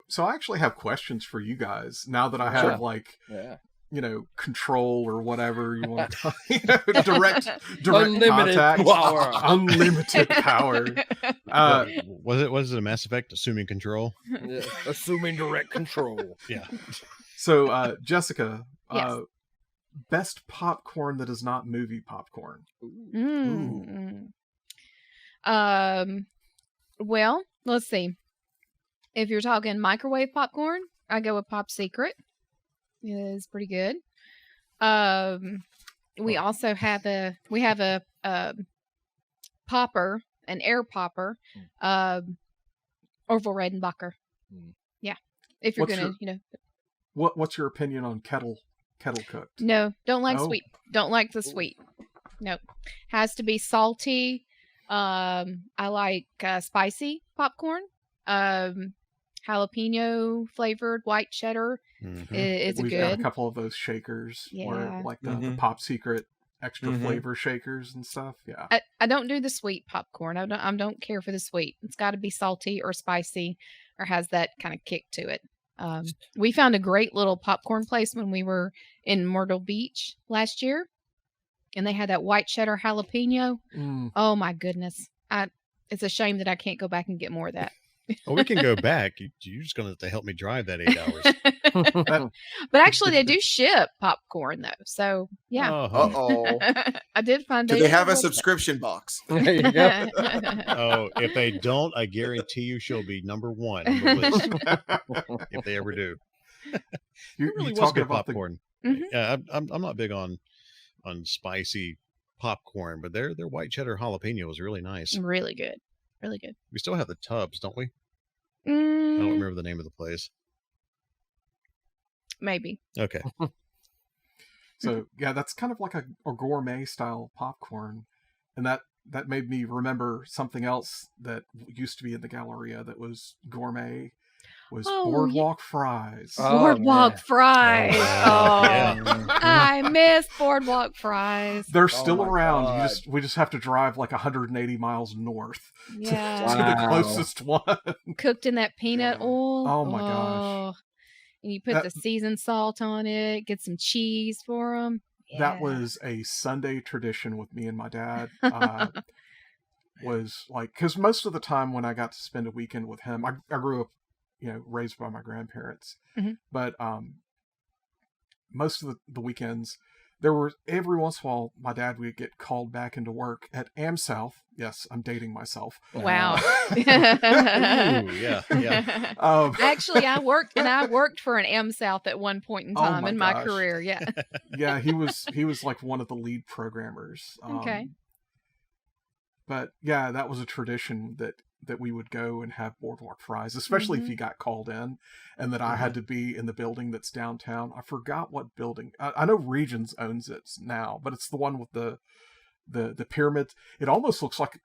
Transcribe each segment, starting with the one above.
So I actually have questions for you guys now that I have control or whatever you want to direct unlimited contact. Power. Unlimited power. Was it a Mass Effect assuming control? Yeah. Assuming direct control. Yeah. So Jessica, yes. Best popcorn that is not movie popcorn. Well, let's see. If you're talking microwave popcorn, I go with Pop Secret. It is pretty good. We also have a popper, an air popper, Orville Redenbacher. Yeah, if you're what's your opinion on kettle cooked? No, don't like sweet. Don't like the sweet. Nope, has to be salty. I like spicy popcorn. Jalapeno flavored white cheddar is We've good. got a couple of those shakers, where like the Pop Secret extra flavor shakers and stuff. Yeah, I don't do the sweet popcorn. I don't care for the sweet. It's got to be salty or spicy, or has that kind of kick to it. We found a great little popcorn place when we were in Myrtle Beach last year, and they had that white cheddar jalapeno. Oh my goodness! It's a shame that I can't go back and get more of that. Well, we can go back. You're just going to have to help me drive that 8 hours. But actually, they do ship popcorn, though. So, yeah. Uh-oh. I did find Do they have a subscription box? There you go. Oh, if they don't, I guarantee you she'll be number one on the list. If they ever do. You're really talking about about popcorn. Yeah, I'm not big on spicy popcorn, but their white cheddar jalapeno is really nice. Really good. Really good. We still have the tubs, don't we? I don't remember the name of the place. Maybe. Okay. So yeah, that's kind of like a gourmet style popcorn, and that made me remember something else that used to be in the Galleria that was gourmet. Was boardwalk fries. Boardwalk fries. Yeah. I miss boardwalk fries. They're still around. We just have to drive like 180 miles north to the closest one. Cooked in that peanut oil. Oh my gosh. And you put the seasoned salt on it, get some cheese for them. Yeah. That was a Sunday tradition with me and my dad. Was like, because most of the time when I got to spend a weekend with him, I grew up, raised by my grandparents. But most of the weekends, there were every once in a while, my dad would get called back into work at AmSouth. Yes, I'm dating myself. Wow. Ooh, yeah. Actually, I worked for an AmSouth at one point in time in my career. Yeah. Yeah, he was like one of the lead programmers. Okay. But yeah, that was a tradition that we would go and have boardwalk fries, especially if you got called in, and that I had to be in the building that's downtown. I forgot what building. I know Regions owns it now, but it's the one with the pyramid. It almost looks like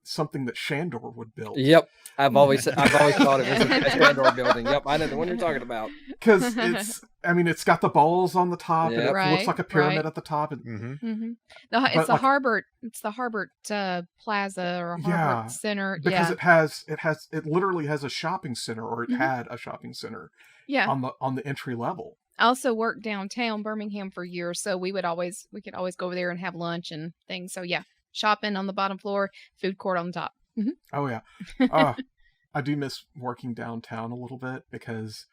something that Shandor would build. Yep, I've always thought it was a Shandor building. Yep, I know the one you're talking about. Because it's got the balls on the top, and it looks like a pyramid at the top. And, It's the Harbert. It's the Harbert Plaza or Harbert Center. Because it literally has a shopping center, or it had a shopping center. Yeah. On the entry level. I also worked downtown Birmingham for years, so we could always go over there and have lunch and things. So yeah, shopping on the bottom floor, food court on the top. Oh yeah. I do miss working downtown a little bit because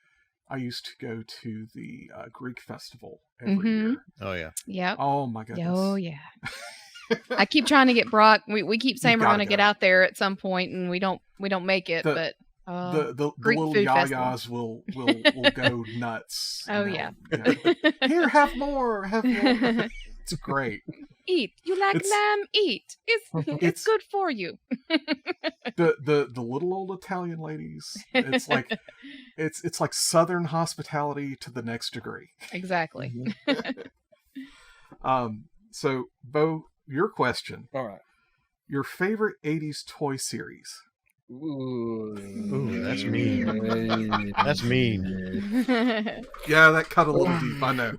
I used to go to the Greek festival every year. Oh yeah. Yeah. Oh my goodness. Oh yeah. I keep trying to get Brock. We keep saying we're going to get out there at some point, and we don't make it. But the Greek little food yayas will go nuts. Oh yeah. Here, have more. It's great. Eat. You like lamb? Eat. It's good for you. The little old Italian ladies. It's like it's like Southern hospitality to the next degree. Exactly. So Bo, your question. All right. Your favorite 80s toy series. Ooh, that's mean. That's mean. Yeah, that cut a little deep. I know.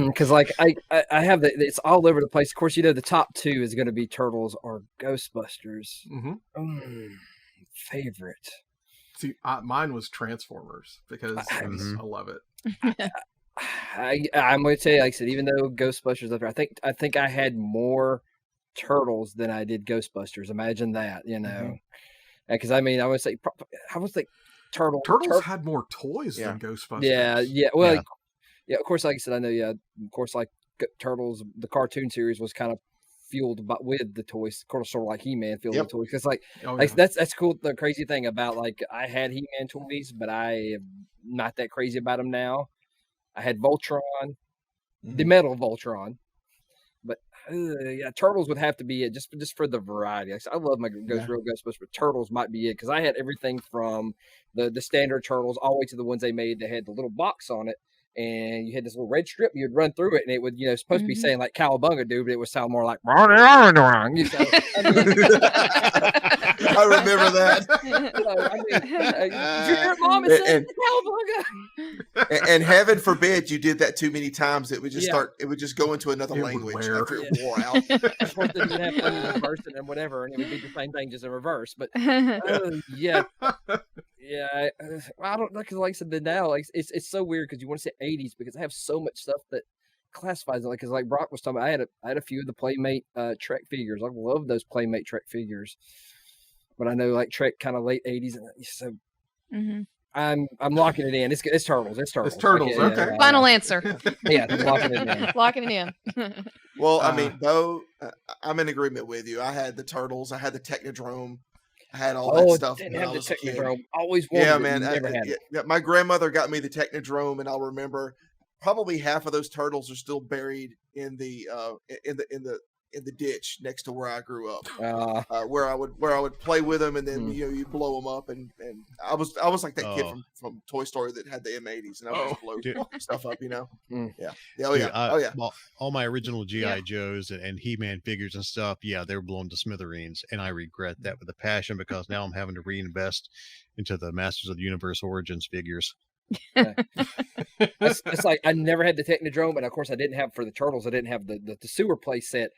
Because like I have it's all over the place. Of course, the top two is going to be Turtles or Ghostbusters. favorite. See, mine was Transformers because I love it. I'm going to tell you, like I said, even though Ghostbusters up there, I think I had more Turtles than I did Ghostbusters. Imagine that, you know. Because I mean, I would say Turtles had more toys than Ghostbusters. Yeah. Well, yeah. Of course, like I said, I know. Yeah, of course, like Turtles, the cartoon series was kind of fueled with the toys, sort of like He-Man fueled with toys. Because that's cool. The crazy thing about like I had He-Man toys, but I am not that crazy about them now. I had Voltron, the metal Voltron, but Turtles would have to be it just for the variety. I love my real Ghostbusters, but Turtles might be it because I had everything from the standard Turtles all the way to the ones they made that had the little box on it, and you had this little red strip. You'd run through it, and it would supposed to be saying like "Cowabunga, dude," but it would sound more like. I remember that. Your mom is saying Cowabunga. And heaven forbid you did that too many times. It would just start. It would just go into another language after it wore out. Of course, then you'd have to reverse it and whatever, and it would be the same thing, just in reverse. But I don't know because, like I said, now like it's so weird because you want to say '80s because I have so much stuff that classifies it. Like because like Brock was talking about, I had a few of the Playmate Trek figures. I love those Playmate Trek figures, but I know like Trek kind of late '80s, and so I'm locking it in. It's Turtles. It's Turtles. It's Turtles. Okay. Final answer. Yeah, I'm locking it in. Locking it in. Well, I mean, Bo, I'm in agreement with you. I had the Turtles. I had the Technodrome. I had all that stuff. Didn't have the Technodrome. Always wanted it. Yeah, man. Never had it. Yeah, my grandmother got me the Technodrome, and I'll remember probably half of those turtles are still buried in the ditch next to where I grew up, where I would play with them, and then you blow them up, and I was like that kid from Toy Story that had the M80s, and I would just blow stuff up, all my original GI Joes and He-Man figures and stuff, they were blown to smithereens, and I regret that with a passion because now I'm having to reinvest into the Masters of the Universe Origins figures. It's like I never had the Technodrome, and of course I didn't have for the Turtles. I didn't have the sewer play set,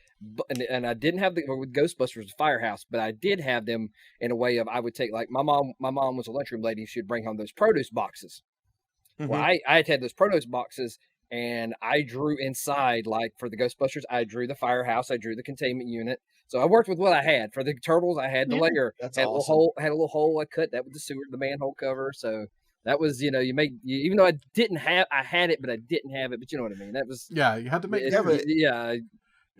and I didn't have with Ghostbusters the Firehouse, but I did have them in a way of I would take like my mom was a lunchroom lady. She would bring home those produce boxes. Well, I had those produce boxes, and I drew inside like for the Ghostbusters. I drew the Firehouse. I drew the containment unit. So I worked with what I had. For the Turtles, I had the layer. That's had awesome. Had a little hole. I cut that with the sewer, the manhole cover. So. That was, you even though I had it, but I didn't have it. But you know what I mean? That was, you had to make it.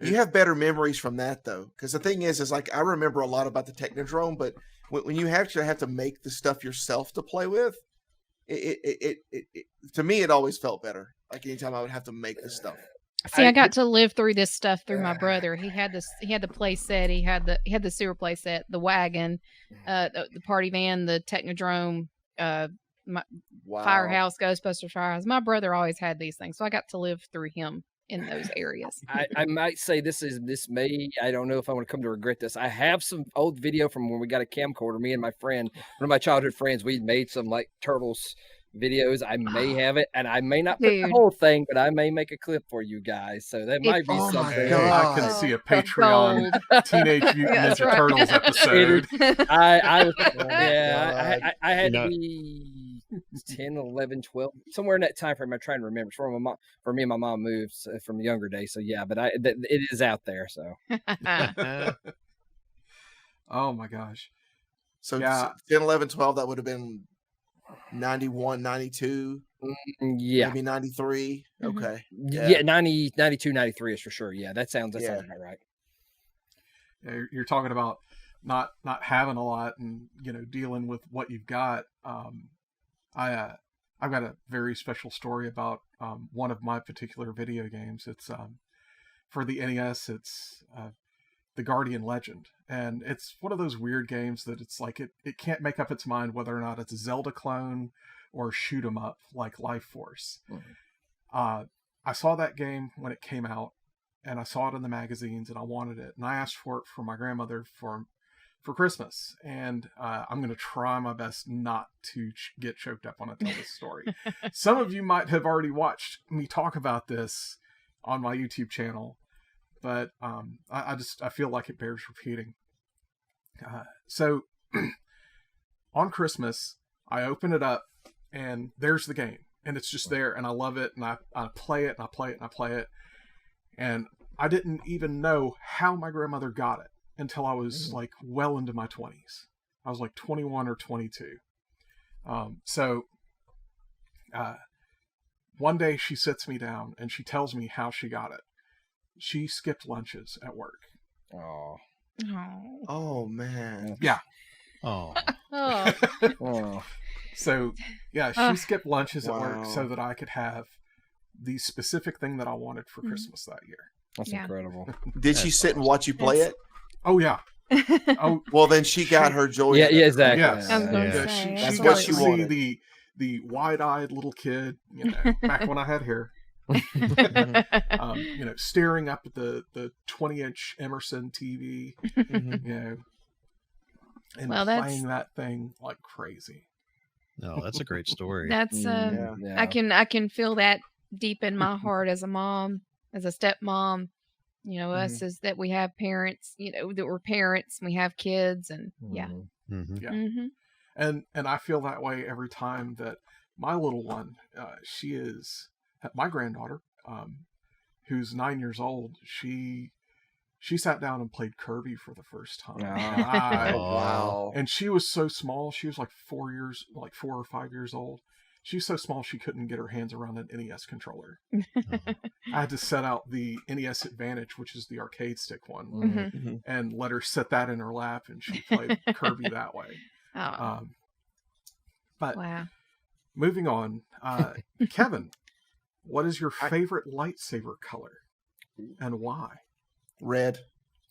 You have better memories from that though, because the thing is like I remember a lot about the Technodrome, but when you have to make the stuff yourself to play with, it to me it always felt better. Like anytime I would have to make the stuff. See, I got to live through this stuff through my brother. He had the play set. He had the sewer play set, the wagon, the party van, the Technodrome. Firehouse, Ghostbusters Firehouse. My brother always had these things, so I got to live through him in those areas. I might say this may, I don't know if I want to come to regret this. I have some old video from when we got a camcorder. Me and my friend, one of my childhood friends, we made some like Turtles videos. I may have it, and I may not put the whole thing, but I may make a clip for you guys. So that might be something. I can see a Patreon Teenage Mutant Ninja Turtles episode. I had to be 10, 11, 12, somewhere in that time frame. I'm trying to remember. It's for me and my mom moved from younger days. So yeah, but it is out there. So. Oh my gosh. So 10, 11, 12, that would have been 91, 92. Maybe 93. Okay. Yeah, 90, 92, 93 is for sure. Yeah, that sounds about right. Yeah, you're talking about not having a lot and dealing with what you've got. I've got a very special story about one of my particular video games. It's for the NES. It's the Guardian Legend, and it's one of those weird games that it's like it can't make up its mind whether or not it's a Zelda clone or shoot 'em up like Life Force. I saw that game when it came out, and I saw it in the magazines, and I wanted it, and I asked for it for my grandmother for Christmas, and I'm going to try my best not to get choked up when I tell this story. Some of you might have already watched me talk about this on my YouTube channel, but I feel like it bears repeating. So on Christmas, I open it up and there's the game. And it's just there, and I love it, and I play it, and I play it, and I play it. And I didn't even know how my grandmother got it until I was like well into my 20s. I was like 21 or 22. One day she sits me down and she tells me how she got it. She skipped lunches at work. Oh man. Yeah. Oh. So, yeah, she skipped lunches at work so that I could have the specific thing that I wanted for Christmas that year. That's incredible. Did she sit and watch you play it? Oh, yeah. Oh, well, then she got her joy. Yeah, exactly. Yes. That's She what got she to see wanted. the wide-eyed little kid, back when I had hair. Staring up at the 20-inch Emerson TV, and playing that thing like crazy. No, that's a great story. That's I can feel that deep in my heart as a mom, as a stepmom. Us is that we have parents. That we're parents. And we have kids, and And I feel that way every time that my little one, she is my granddaughter, who's 9 years old. She sat down and played Kirby for the first time. Wow. And she was so small. She was like 4 or 5 years old. She was so small she couldn't get her hands around an NES controller. I had to set out the NES Advantage, which is the arcade stick one, and let her set that in her lap, and she played Kirby that way. But moving on, Kevin, what is your favorite lightsaber color and why? Red.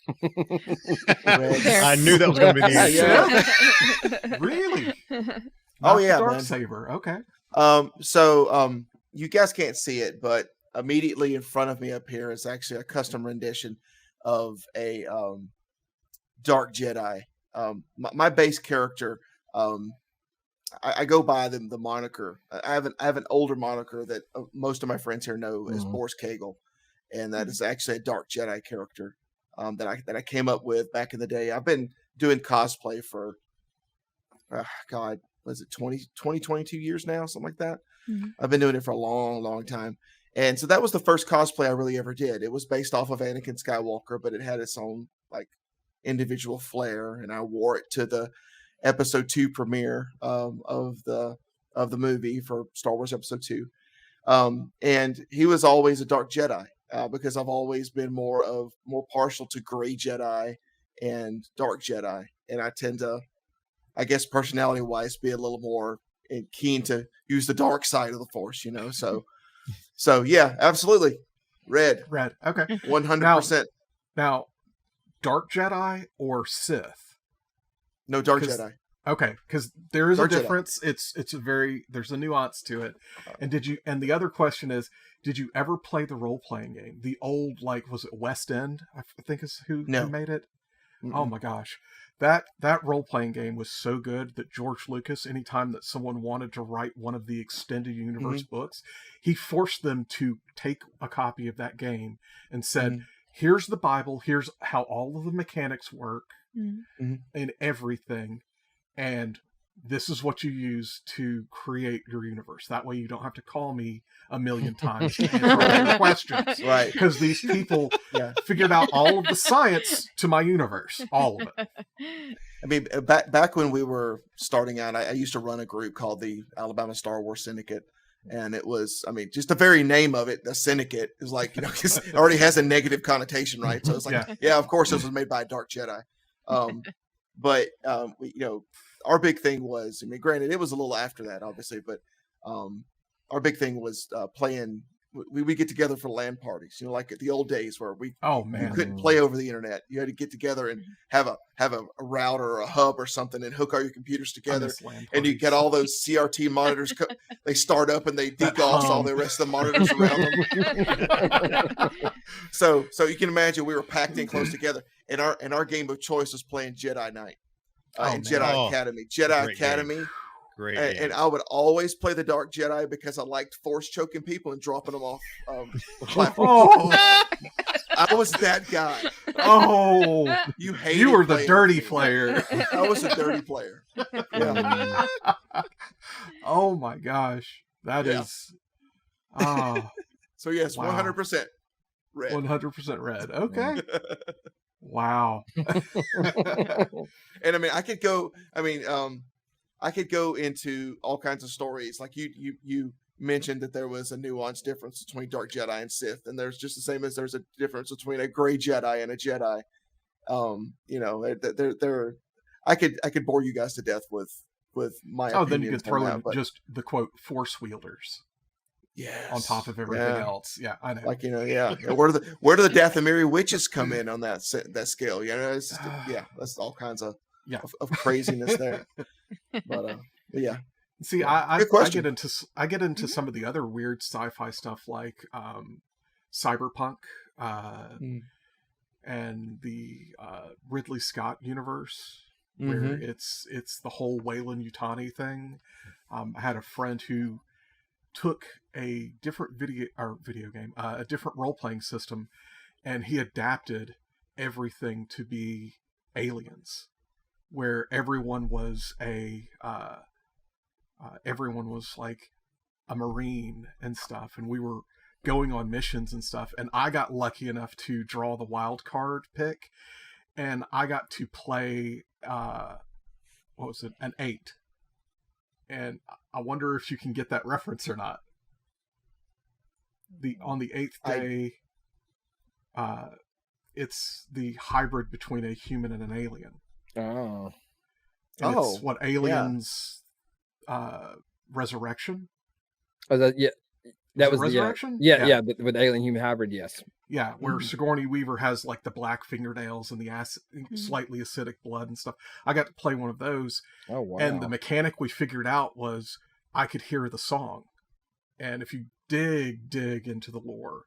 I knew that was going to be the answer. Really? Oh yeah, dark man. saber. Okay. You guys can't see it, but immediately in front of me up here is actually a custom rendition of a Dark Jedi. My base character, I go by the moniker. I have an older moniker that most of my friends here know as Boris Kagel, and that is actually a Dark Jedi character that I came up with back in the day. I've been doing cosplay for was it 22 years now, something like that. I've been doing it for a long, long time. And so that was the first cosplay I really ever did. It was based off of Anakin Skywalker, but it had its own like individual flair. And I wore it to the episode 2 premiere of the movie for Star Wars episode 2. And he was always a Dark Jedi because I've always been more partial to Gray Jedi and Dark Jedi. And I tend to, I guess, personality wise, be a little more keen to use the dark side of the Force, So yeah, absolutely. Red. Okay. 100%. Now, Dark Jedi or Sith? No, Dark Jedi. Okay, because there is Dark a difference. Jedi. There's a nuance to it. And the other question is, did you ever play the role-playing game? The old, was it West End? I think is who made it. Mm-mm. Oh my gosh. That role-playing game was so good that George Lucas, anytime that someone wanted to write one of the extended universe books, he forced them to take a copy of that game and said, here's the Bible, here's how all of the mechanics work and everything, and this is what you use to create your universe. That way you don't have to call me a million times to answer all your questions. Right. Because these people figured out all of the science to my universe. All of it. I mean, back when we were starting out, I used to run a group called the Alabama Star Wars Syndicate. And it was, just the very name of it, the Syndicate, is like, because it already has a negative connotation, right? So it's like, of course this was made by a Dark Jedi. But our big thing was, granted, it was a little after that, obviously, but our big thing was playing. We would get together for LAN parties, like at the old days where you couldn't play over the internet. You had to get together and have a router or a hub or something and hook all your computers together. And you get all those CRT monitors. They start up and they degauss all the rest of the monitors around them. So you can imagine we were packed in close together. And our game of choice was playing Jedi Knight and Jedi Academy. Jedi Academy. Game. Great and I would always play the Dark Jedi because I liked force choking people and dropping them off platforms. I was that guy. Oh, You hated you were the playing dirty with me. player. I was a dirty player. Yeah. Oh my gosh, that Yeah. is. Oh, So yes, Wow. 100% red. 100% red. Okay. Wow. And I mean, I could go into all kinds of stories. Like you mentioned that there was a nuanced difference between Dark Jedi and Sith, and there's just the same as there's a difference between a gray Jedi and a Jedi. There I could bore you guys to death with my Oh, then you opinions could throw on in that, but just the quote force wielders yes, on top of everything else. Yeah, I know. Like where do the Dathomiri witches come in on that scale? It's just, that's all kinds of craziness there. But yeah. See, I question. get into some of the other weird sci-fi stuff like cyberpunk and the Ridley Scott universe, where it's the whole Wayland Yutani thing. I had a friend who took a different video game, a different role-playing system, and he adapted everything to be aliens, where everyone was like a Marine and stuff, and we were going on missions and stuff, and I got lucky enough to draw the wild card pick, and I got to play an 8. And I wonder if you can get that reference or not. On the 8th day, it's the hybrid between a human and an alien. Oh. And it's what Aliens Resurrection? Oh, that was Resurrection? Yeah, but with alien human hybrid, yes. Yeah, where Sigourney Weaver has like the black fingernails and the slightly acidic blood and stuff. I got to play one of those. Oh, wow. And the mechanic we figured out was I could hear the song. And if you dig into the lore,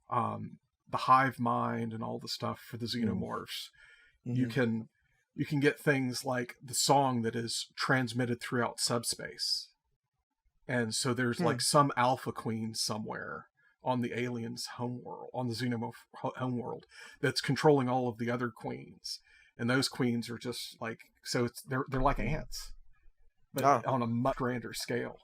the hive mind and all the stuff for the xenomorphs, you can get things like the song that is transmitted throughout subspace. And so there's like some alpha queen somewhere on the aliens' homeworld, on the xenomorph homeworld, that's controlling all of the other queens. And those queens are just like, so they're like ants, but on a much grander scale.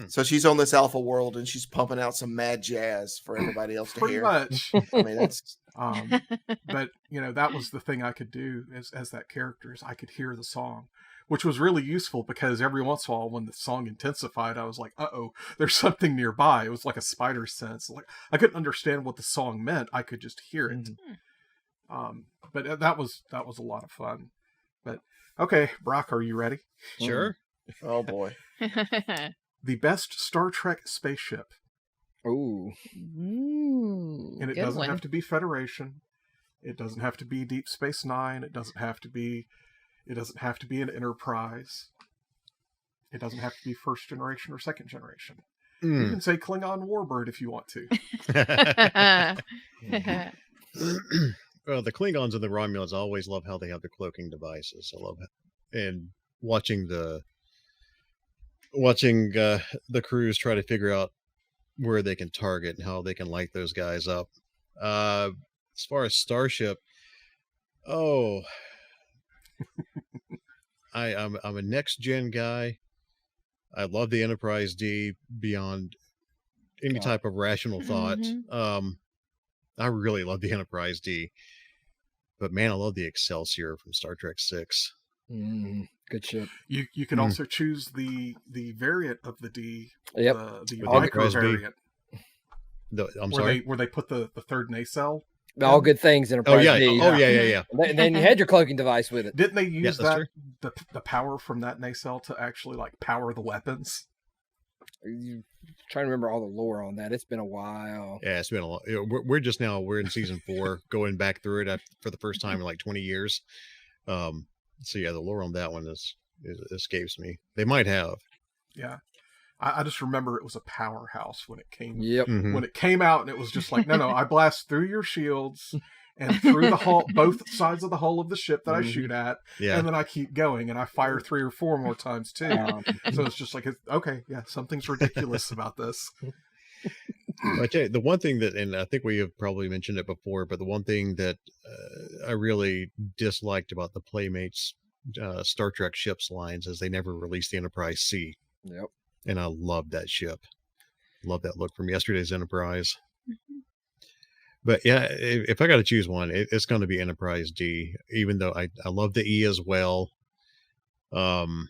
So she's on this alpha world and she's pumping out some mad jazz for everybody else to hear. Pretty much. I mean, that's. But that was the thing I could do as that character, is I could hear the song, which was really useful because every once in a while when the song intensified, I was like, uh-oh, there's something nearby. It was like a spider sense. Like I couldn't understand what the song meant. I could just hear it. But that was a lot of fun. But okay, Brock, are you ready? Sure. Oh boy. The best Star Trek spaceship. Ooh. And it doesn't have to be Federation. It doesn't have to be Deep Space Nine. It doesn't have to be an Enterprise. It doesn't have to be first generation or second generation. You can say Klingon Warbird if you want to. Well, the Klingons and the Romulans, I always love how they have the cloaking devices. I love it. And watching the crews try to figure out where they can target and how they can light those guys up. As far as Starship, I'm a next gen guy. I love the Enterprise D beyond any type of rational thought. I really love the Enterprise D, but man, I love the Excelsior from Star Trek VI. Good ship. You can also choose the variant of the D. Yep. The micro variant. I'm sorry. Where they put the third nacelle. All good things, Enterprise D. Oh yeah. And then you had your cloaking device with it. Didn't they use the power from that nacelle to actually like power the weapons? You trying to remember all the lore on that. It's been a while. Yeah, it's been a long. We're in season 4, going back through it for the first time in like 20 years. So yeah, the lore on that one escapes me. They might have. Yeah. I just remember it was a powerhouse when it came. Yep. When it came out, and it was just like, no, I blast through your shields and through the hull, both sides of the hull of the ship that I shoot at, and then I keep going, and I fire 3 or 4 more times too. So it's just like, okay, yeah, something's ridiculous about this. I tell you, the one thing that, and I think we have probably mentioned it before, but the one thing that I really disliked about the Playmates Star Trek ships lines is they never released the Enterprise C. Yep. And I love that ship. Love that look from yesterday's Enterprise. Mhm. But yeah, if I got to choose one, it's going to be Enterprise D, even though I love the E as well. Well,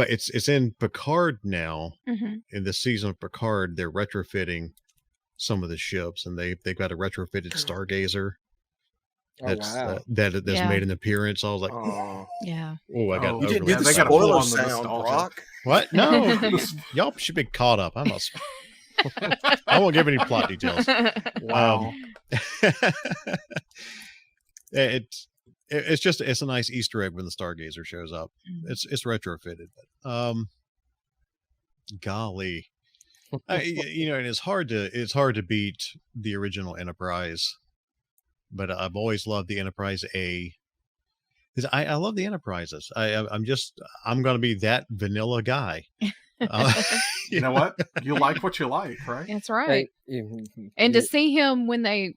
it's in Picard now. Mhm. In this season of Picard, they're retrofitting some of the ships, and they've got a retrofitted Stargazer that's wow. that's Yeah. made an appearance. I was like, Oh, Yeah. oh, I got Oh, you didn't overly do the they gotta excited. pull spoiler on the sound, nostalgia. Brock. What? No, y'all should be caught up. I'm not. I won't give any plot details. Wow. It's just a nice Easter egg when the Stargazer shows up. Mhm. It's retrofitted, but golly, and it's hard to beat the original Enterprise, but I've always loved the Enterprise A. Because I love the Enterprises. I'm going to be that vanilla guy. You know what? You like what you like, right? That's right. And to see him when they,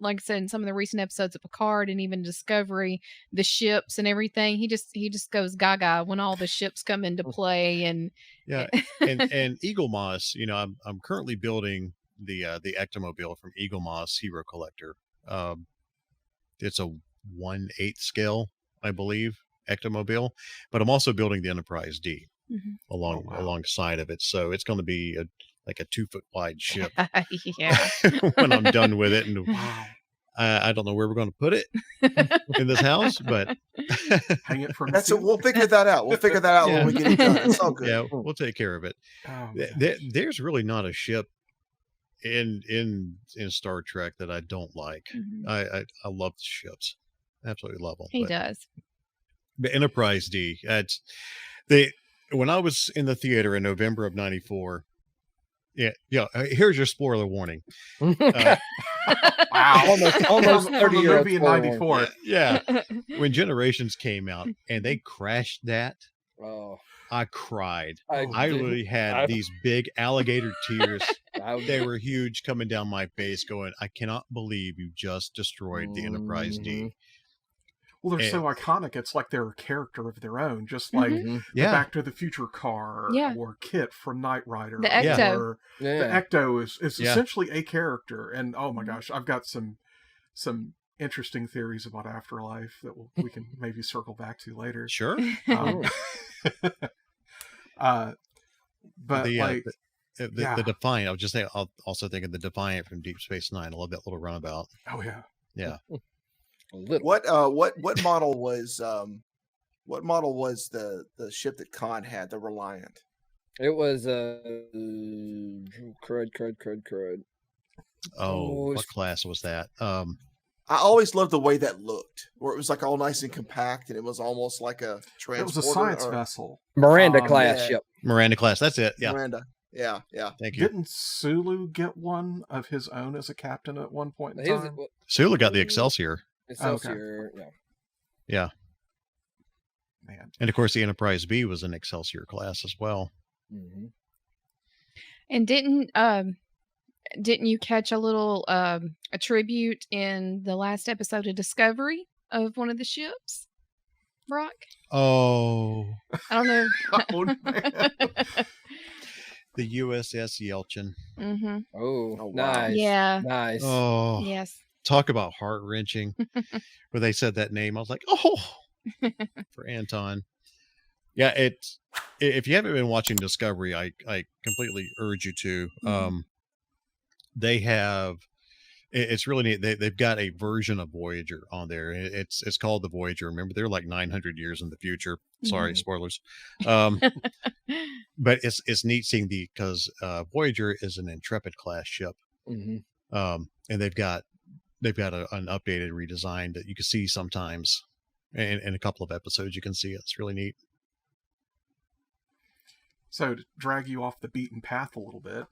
like I said, in some of the recent episodes of Picard and even Discovery, the ships and everything, he just goes gaga when all the ships come into play. And yeah, and Eagle Moss, I'm currently building the Ectomobile from Eagle Moss Hero Collector. It's a 1/8 scale, I believe, Ectomobile, but I'm also building the Enterprise D alongside of it. So it's going to be like a 2-foot wide ship yeah. when I'm done with it. And Wow. I don't know where we're going to put it in this house, but Hang it from That's the it. We'll figure that out. We'll figure that out Yeah. when we get it done. It's all good. yeah, we'll take care of it. Oh, There's really not a ship in Star Trek that I don't like. Mhm. I love the ships, absolutely love them. He does. But Enterprise D, when I was in the theater in November of '94. Yeah. Here's your spoiler warning. wow. Almost From the 30-year-old movie in spoiler '94. Yeah, when Generations came out and they crashed that, Oh, I cried. I I did. literally had I- these big alligator tears. I- They were huge coming down my face going, I cannot believe you just destroyed the Enterprise D. Well, they're so And- iconic. It's like they're a character of their own, just like Mhm. the Yeah. Back to the Future car Yeah. or Kit from Knight Rider. The Ecto. Or the Yeah. Ecto is Yeah. essentially a character. And oh my gosh, I've got some interesting theories about Afterlife that we can maybe circle back to later. Sure. Um, but The yeah. Defiant, I was just saying, I'll also think of the Defiant from Deep Space Nine. I love that little runabout. oh yeah. Yeah. A little. What model was the ship that Khan had, the Reliant? It was crud. Oh, it's- what class was that? I always loved the way that looked, where it was like all nice and compact, and it was almost like a transporter. It was a science vessel. Miranda class yeah. ship. Miranda class. That's it. Yeah. Miranda. Yeah. Thank you. Didn't Sulu get one of his own as a captain at one point in He was time? Sulu got the Excelsior. Excelsior. Yeah. Yeah. Man. And of course, the Enterprise B was an Excelsior class as well. Mm-hmm. And didn't you catch a little a tribute in the last episode of Discovery of one of the ships, Brock? Oh, I don't know. Oh, man. the USS Yelchin. Mm-hmm. Oh, wow. nice. Yeah. Nice. Oh, Yes. talk about heart wrenching. Where they said that name, I was like, oh, for Anton. Yeah, if you haven't been watching Discovery, I completely urge you to. Mhm. They have. It's really neat. They've got a version of Voyager on there. It's called the Voyager. Remember, they're like 900 years in the future. Sorry, Mhm. spoilers. But it's neat seeing because Voyager is an Intrepid class ship, Mm-hmm. and they've got an updated redesign that you can see sometimes. In a couple of episodes, you can see it. It's really neat. So to drag you off the beaten path a little bit,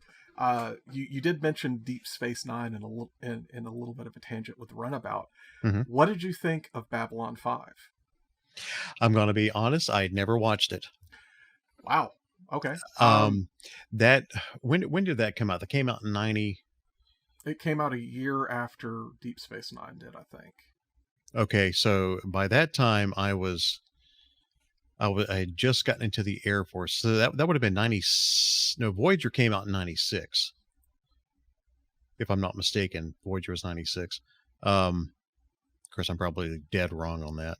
you did mention Deep Space Nine in a little bit of a tangent with Runabout. Mhm. What did you think of Babylon 5? I'm going to be honest. I'd never watched it. Wow. Okay. That when did that come out? That came out in 90. It came out a year after Deep Space Nine did, I think. Okay, so by that time I had just gotten into the Air Force, so that would have been 90. No, Voyager came out in 96, if I'm not mistaken. Voyager was 96. Of course, I'm probably dead wrong on that.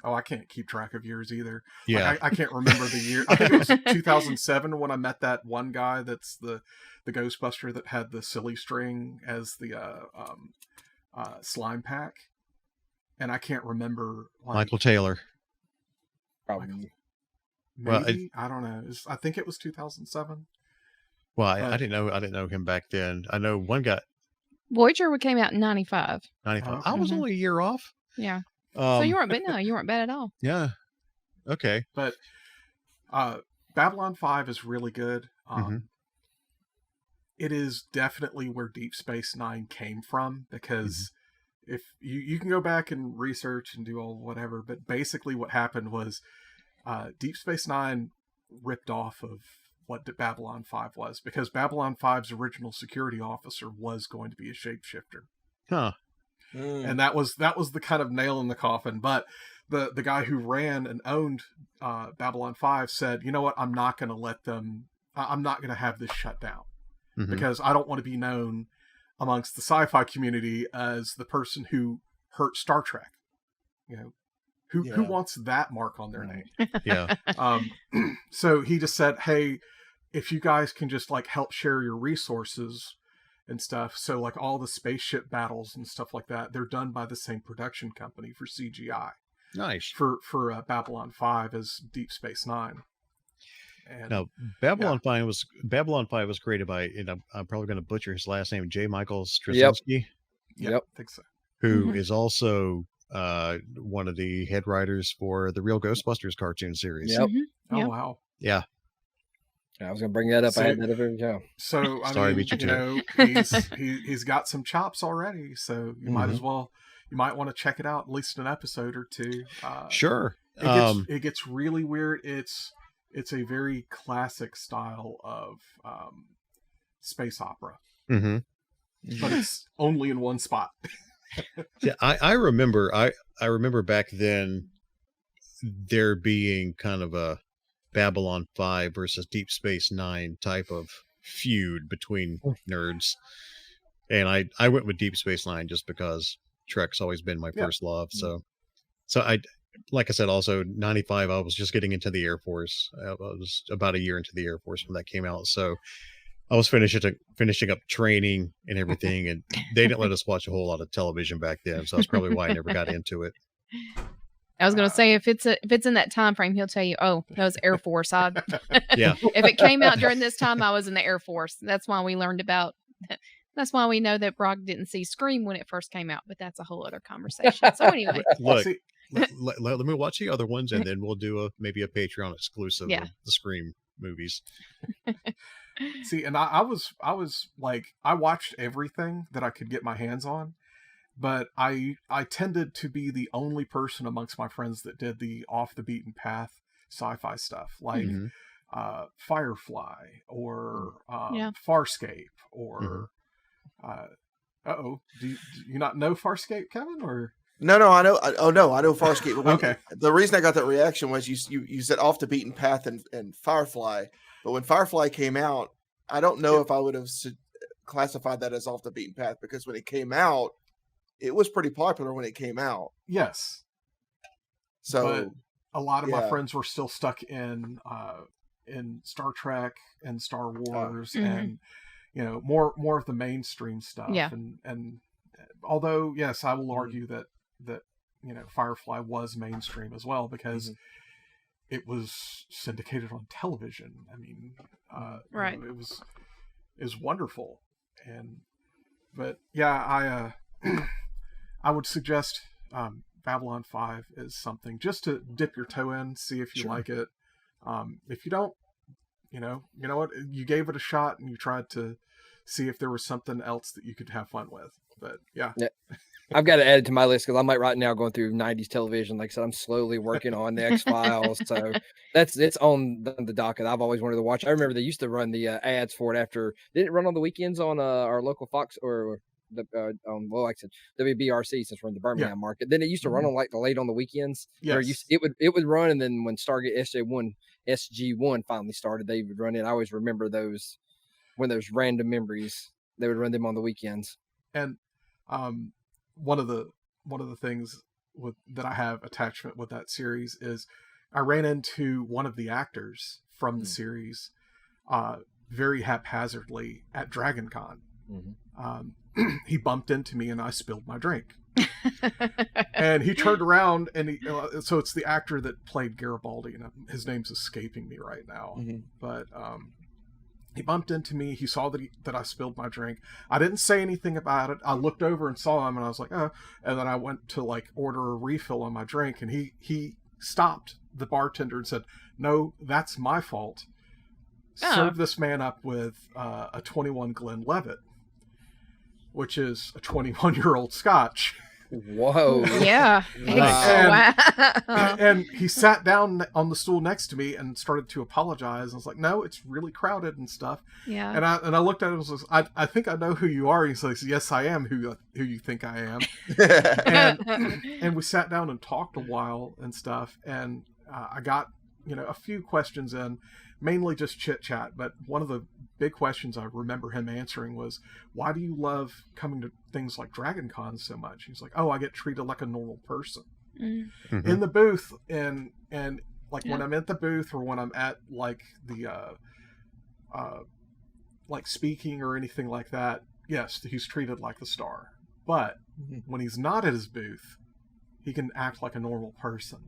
I can't keep track of years either. Yeah, I can't remember the year. I think it was 2007 when I met that one guy that's the Ghostbuster that had the silly string as the slime pack, and I can't remember. Michael Taylor. Probably. Maybe, I don't know. I think it was 2007. Well, I didn't know him back then. I know one guy. Voyager came out in 95. 95. Okay. I was only a year off. Yeah. So you weren't bad at all. Yeah. Okay. But Babylon 5 is really good. It is definitely where Deep Space Nine came from, because if you can go back and research and do all whatever, but basically what happened was Deep Space Nine ripped off of what Babylon 5 was, because Babylon 5's original security officer was going to be a shapeshifter. Huh. And that was the kind of nail in the coffin. But the guy who ran and owned Babylon 5 said, you know what, I'm not going to have this shut down, because I don't want to be known amongst the sci-fi community as the person who hurt Star Trek. You know, who wants that mark on their name? Yeah. So he just said, hey, if you guys can just like help share your resources and stuff. So like all the spaceship battles and stuff like that, they're done by the same production company for CGI. Nice. For Babylon 5 as Deep Space Nine. And now Babylon 5 was created by, I'm probably going to butcher his last name, J. Michael Straczynski. Yep. I think so. Who is also one of the head writers for the Real Ghostbusters cartoon series. Yep. Oh wow. Yeah. I was going to bring that up. So, I had that over. Yeah. So I Sorry, mean, beat you to he's got some chops already. So you might want to check it out, at least an episode or two. Sure. It gets really weird. It's a very classic style of space opera, but it's only in one spot. Yeah, I remember back then there being kind of a Babylon 5 versus Deep Space Nine type of feud between nerds, and I went with Deep Space Nine just because Trek's always been my first love. So I, like I said, also 95, I was just getting into the Air Force. I was about a year into the Air Force when that came out, so I was finishing up training and everything, and they didn't let us watch a whole lot of television back then, so that's probably why I never got into it. I was going to say, if it's in that time frame, he'll tell you, oh, that was Air Force. Yeah. If it came out during this time, I was in the Air Force. That's why we learned about. That's why we know that Brock didn't see Scream when it first came out, but that's a whole other conversation. So anyway, look, let me watch the other ones, and then we'll do maybe a Patreon exclusive of the Scream movies. See, and I was like, I watched everything that I could get my hands on, but I tended to be the only person amongst my friends that did the off the beaten path sci-fi stuff, like Firefly or Farscape or do you not know Farscape, Kevin? Or no, I know. I know Farscape. Okay. The reason I got that reaction was you said off the beaten path and Firefly, but when Firefly came out, I don't know if I would have classified that as off the beaten path, because when it came out, it was pretty popular when it came out. Yes. So but a lot of my friends were still stuck in Star Trek and Star Wars and more of the mainstream stuff. Yeah. And although yes, I will argue that Firefly was mainstream as well, because it was syndicated on television. I mean, right. It was wonderful. But yeah, I would suggest Babylon 5 is something just to dip your toe in, see if you like it. If you don't, you know what, you gave it a shot and you tried to see if there was something else that you could have fun with. But yeah. I've got to add it to my list because I'm like right now going through 90s television. Like I said, I'm slowly working on the X-Files. So it's on the docket. I've always wanted to watch. I remember they used to run the ads for it after. Did it run on the weekends on our local Fox or the like I said, WBRC, since we're in the Birmingham market. Then it used to run on like the late on the weekends. Yes. It would run, and then when Stargate SG1 finally started, they would run it. I always remember those when those random memories. They would run them on the weekends. And one of the things that I have attachment with that series is I ran into one of the actors from the series very haphazardly at DragonCon. He bumped into me and I spilled my drink. And he turned around and so it's the actor that played Garibaldi, and his name's escaping me right now. But he bumped into me. He saw that I spilled my drink. I didn't say anything about it. I looked over and saw him, and I was like, oh. And then I went to like order a refill on my drink, and he stopped the bartender and said, "No, that's my fault. Serve this man up with a 21 Glenlivet, which is a 21-year-old Scotch." Whoa. Yeah. And he sat down on the stool next to me and started to apologize. I was like, "No, it's really crowded and stuff." Yeah. And I looked at him and was like, I think I know who you are. And he says, "Yes, I am who you think I am." and we sat down and talked a while and stuff. And I got, a few questions in, mainly just chit chat. But one of the big questions I remember him answering was, "Why do you love coming to things like DragonCon so much?" He's like, "Oh, I get treated like a normal person in the booth, and like when I'm at the booth or when I'm at like the like speaking or anything like that. Yes, he's treated like the star. But when he's not at his booth, he can act like a normal person."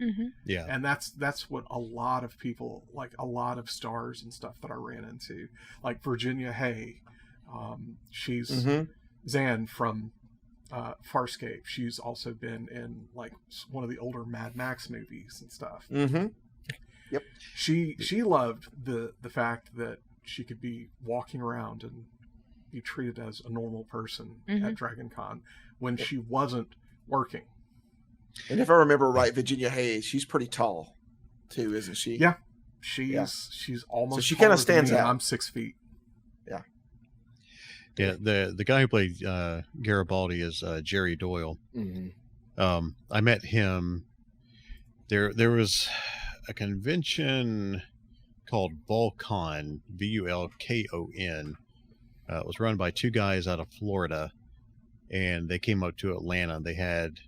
Yeah. And that's what a lot of people, like a lot of stars and stuff that I ran into, like Virginia Hay, she's Zan from Farscape. She's also been in like one of the older Mad Max movies and stuff. Yep. She loved the fact that she could be walking around and be treated as a normal person at DragonCon when she wasn't working. And if I remember right, Virginia Hayes, she's pretty tall too, isn't she? Yeah. She's almost, so she kind of stands out. I'm 6 feet. Yeah. Yeah. The guy who played Garibaldi is Jerry Doyle. I met him. There was a convention called Vulcon, Vulkon. It was run by two guys out of Florida, and they came up to Atlanta. They had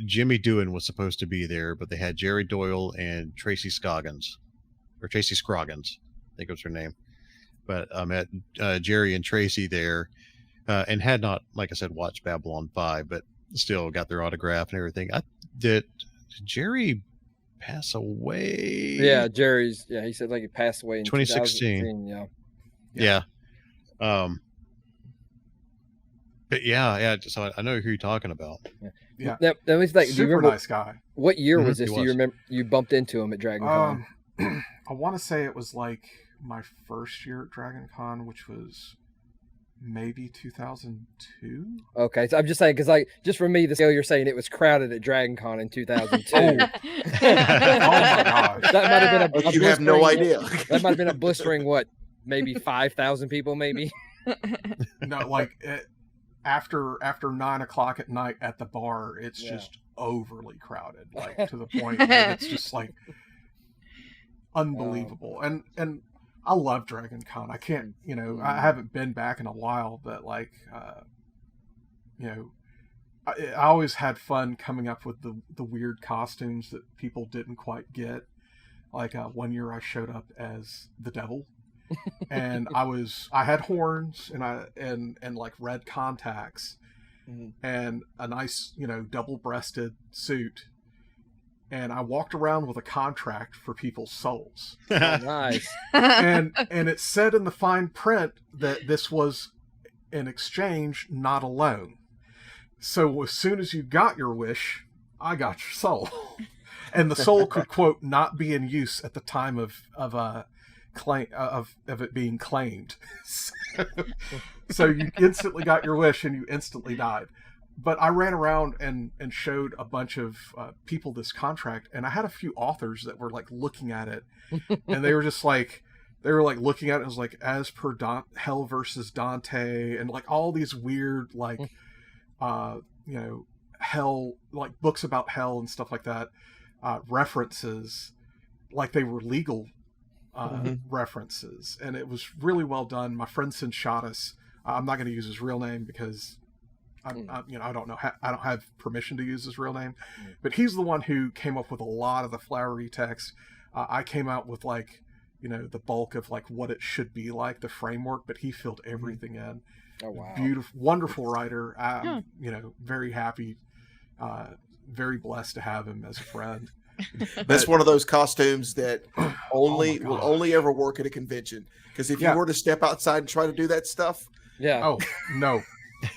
Jimmy Doohan was supposed to be there, but they had Jerry Doyle and Tracy Scroggins, I think was her name. But I met Jerry and Tracy there, and had not, like I said, watched Babylon 5, but still got their autograph and everything. Did Jerry pass away? Yeah, he said like he passed away in 2016. Yeah. But yeah. So I know who you're talking about. Yeah. Now, let me think. Super nice guy. What year was this? Do you remember you bumped into him at DragonCon? I want to say it was like my first year at DragonCon, which was maybe 2002. Okay, so I'm just saying because just for me, the scale you're saying it was crowded at DragonCon in 2002. Oh my gosh, that might have been you have no idea. That might have been a blistering maybe 5,000 people, maybe. No, like after 9 o'clock at night at the bar, it's just overly crowded, like to the point that it's just like unbelievable. And I love DragonCon. I can't, I haven't been back in a while, but like, I always had fun coming up with the weird costumes that people didn't quite get. Like one year I showed up as the devil, and I had horns and like red contacts and a nice, double-breasted suit. And I walked around with a contract for people's souls. Oh, nice. and it said in the fine print that this was an exchange, not a loan. So as soon as you got your wish, I got your soul. And the soul could, quote, not be in use at the time of of it being claimed. So you instantly got your wish and you instantly died. But I ran around and showed a bunch of people this contract, and I had a few authors that were like looking at it, and they were just like, looking at it as like, as per Hell versus Dante, and like all these weird like hell, like books about hell and stuff like that, references, like they were legal references, and it was really well done. My friend Sinchatus, I'm not going to use his real name because I don't know. I don't have permission to use his real name, but he's the one who came up with a lot of the flowery text. I came out with like, the bulk of like what it should be like, the framework, but he filled everything in. Oh wow! Beautiful, wonderful writer. I'm, very happy, very blessed to have him as a friend. That's one of those costumes that will only ever work at a convention. Because if you were to step outside and try to do that stuff, oh no.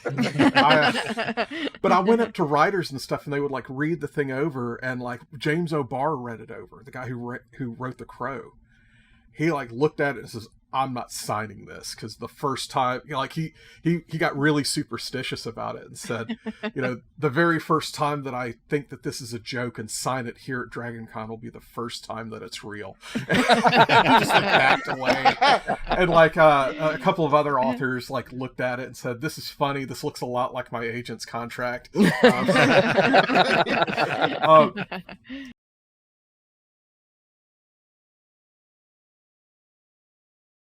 But I went up to writers and stuff, and they would like read the thing over, and like James O'Barr read it over, the guy who wrote The Crow. He like looked at it and says, I'm not signing this, because the first time, like he got really superstitious about it and said, the very first time that I think that this is a joke and sign it here at Dragon Con will be the first time that it's real. He just like backed away. And like a couple of other authors like looked at it and said, this is funny. This looks a lot like my agent's contract.